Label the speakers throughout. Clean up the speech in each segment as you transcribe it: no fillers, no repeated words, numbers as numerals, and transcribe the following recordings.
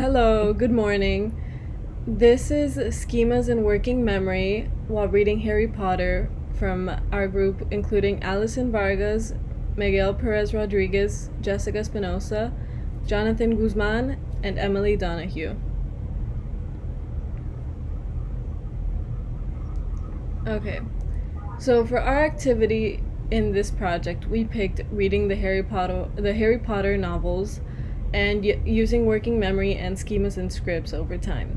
Speaker 1: Hello, good morning. This is Schemas and Working Memory while reading Harry Potter from our group, including Alison Vargas, Miguel Perez Rodriguez, Jessica Espinosa, Jonathan Guzman, and Emily Donahue. Okay, so for our activity in this project, we picked reading the Harry Potter novels and using working memory and schemas and scripts over time.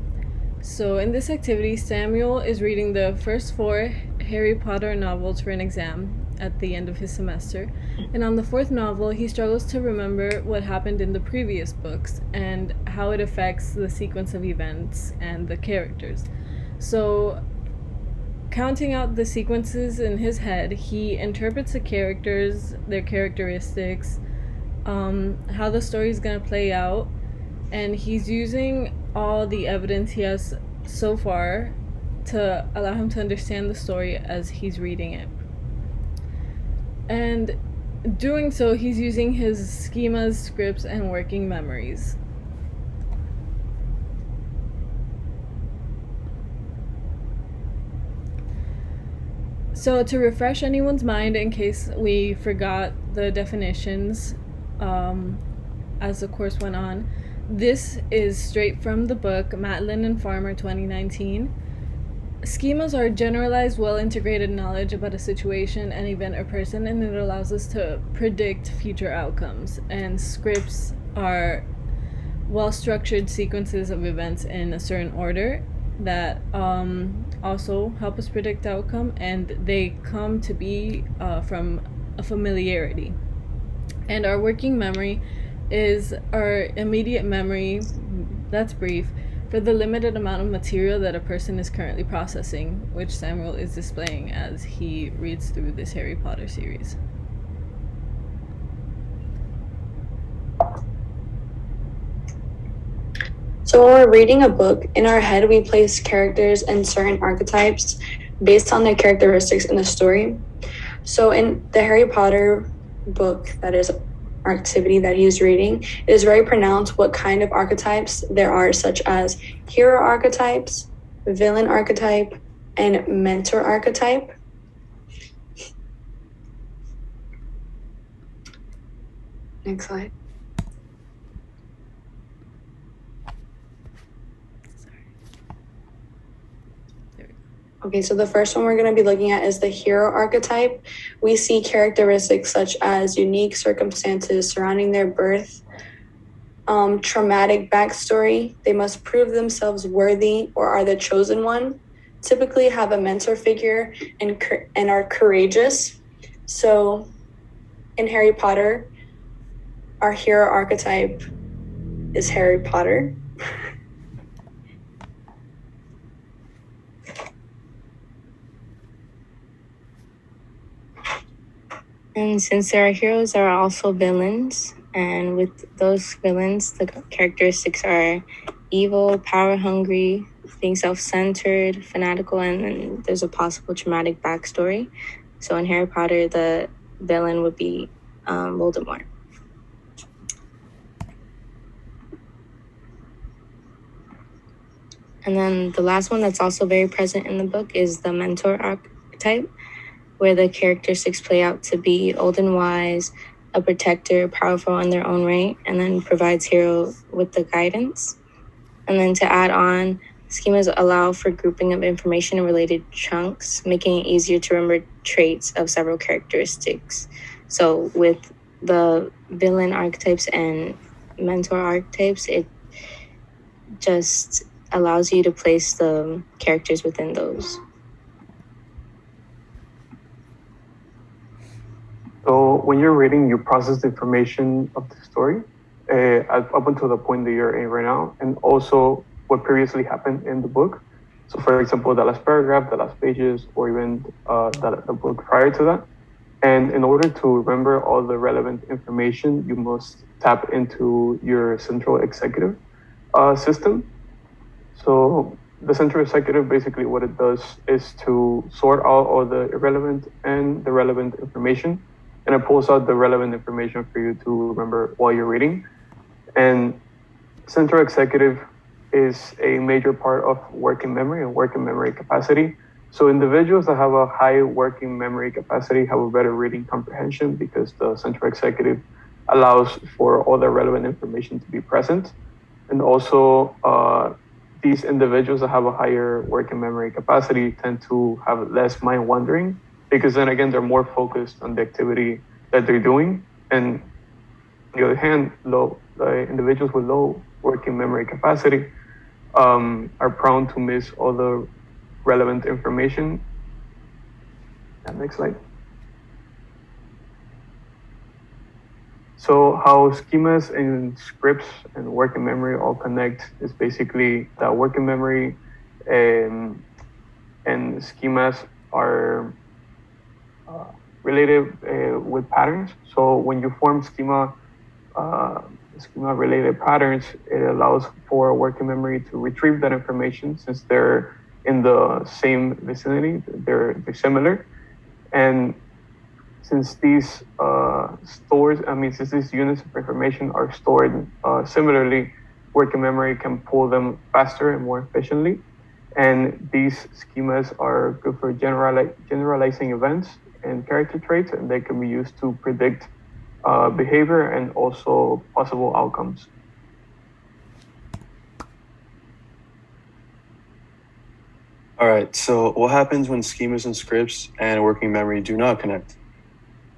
Speaker 1: So, in this activity, Samuel is reading the first four Harry Potter novels for an exam at the end of his semester. And on the fourth novel, he struggles to remember what happened in the previous books and how it affects the sequence of events and the characters. So, counting out the sequences in his head, he interprets the characters, their characteristics, how the story is going to play out, and he's using all the evidence he has so far to allow him to understand the story as he's reading it. And doing so, he's using his schemas, scripts, and working memories. So, to refresh anyone's mind in case we forgot the definitions as the course went on, this is straight from the book Matlin and Farmer 2019. Schemas are generalized, well integrated knowledge about a situation, an event, or person, and it allows us to predict future outcomes. And scripts are well structured sequences of events in a certain order that also help us predict outcome, and they come to be from a familiarity. And our working memory is our immediate memory that's brief for the limited amount of material that a person is currently processing, which Samuel is displaying as he reads through this Harry Potter series.
Speaker 2: So when we're reading a book, in our head we place characters and certain archetypes based on their characteristics in the story. So in the Harry Potter book, that is our activity that he's reading, it is very pronounced what kind of archetypes there are, such as hero archetypes, villain archetype, and mentor archetype. Next slide. Okay, so the first one we're going to be looking at is the hero archetype. We see characteristics such as unique circumstances surrounding their birth, traumatic backstory. They must prove themselves worthy or are the chosen one. Typically have a mentor figure and are courageous. So in Harry Potter, our hero archetype is Harry Potter.
Speaker 3: And since there are heroes, there are also villains. And with those villains, the characteristics are evil, power hungry, being self centered, fanatical, and then there's a possible traumatic backstory. So in Harry Potter, the villain would be Voldemort. And then the last one that's also very present in the book is the mentor archetype, where the characteristics play out to be old and wise, a protector, powerful in their own right, and then provides hero with the guidance. And then to add on, schemas allow for grouping of information in related chunks, making it easier to remember traits of several characteristics. So with the villain archetypes and mentor archetypes, it just allows you to place the characters within those.
Speaker 4: So when you're reading, you process the information of the story up until the point that you're in right now, and also what previously happened in the book. So for example, the last paragraph, the last pages, or even the book prior to that. And in order to remember all the relevant information, you must tap into your central executive system. So the central executive, basically what it does is to sort out all the irrelevant and the relevant information, and it pulls out the relevant information for you to remember while you're reading. And central executive is a major part of working memory and working memory capacity. So individuals that have a high working memory capacity have a better reading comprehension because the central executive allows for all the relevant information to be present. And also, these individuals that have a higher working memory capacity tend to have less mind wandering because then again, they're more focused on the activity that they're doing. And on the other hand, individuals with low working memory capacity are prone to miss all the relevant information. Next slide. So how schemas and scripts and working memory all connect is basically that working memory and schemas are related with patterns. So when you form schema related patterns, it allows for working memory to retrieve that information since they're in the same vicinity, they're similar. And since these since these units of information are stored similarly, working memory can pull them faster and more efficiently. And these schemas are good for generalizing events and character traits, and they can be used to predict behavior and also possible outcomes.
Speaker 5: All right, so what happens when schemas and scripts and working memory do not connect?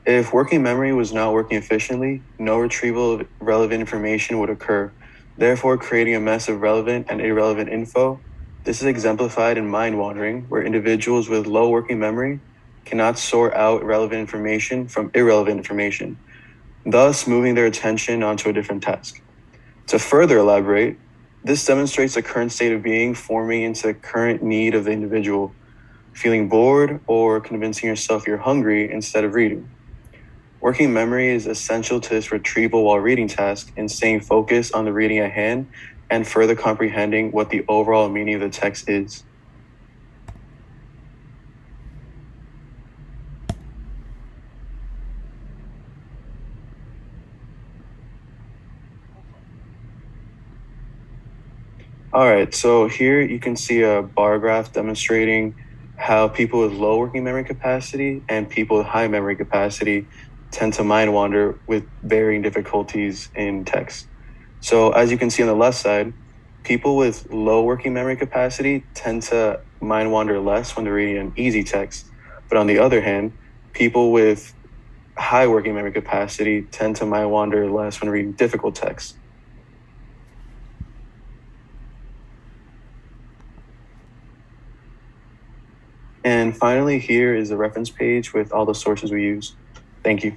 Speaker 5: If working memory was not working efficiently, no retrieval of relevant information would occur, therefore creating a mess of relevant and irrelevant info. This is exemplified in mind wandering, where individuals with low working memory cannot sort out relevant information from irrelevant information, thus moving their attention onto a different task. To further elaborate, this demonstrates the current state of being forming into the current need of the individual, feeling bored or convincing yourself you're hungry instead of reading. Working memory is essential to this retrieval while reading task and staying focused on the reading at hand and further comprehending what the overall meaning of the text is. All right, so here you can see a bar graph demonstrating how people with low working memory capacity and people with high memory capacity tend to mind wander with varying difficulties in text. So as you can see on the left side, people with low working memory capacity tend to mind wander less when they're reading an easy text. But on the other hand, people with high working memory capacity tend to mind wander less when reading difficult text. And finally, here is the reference page with all the sources we use. Thank you.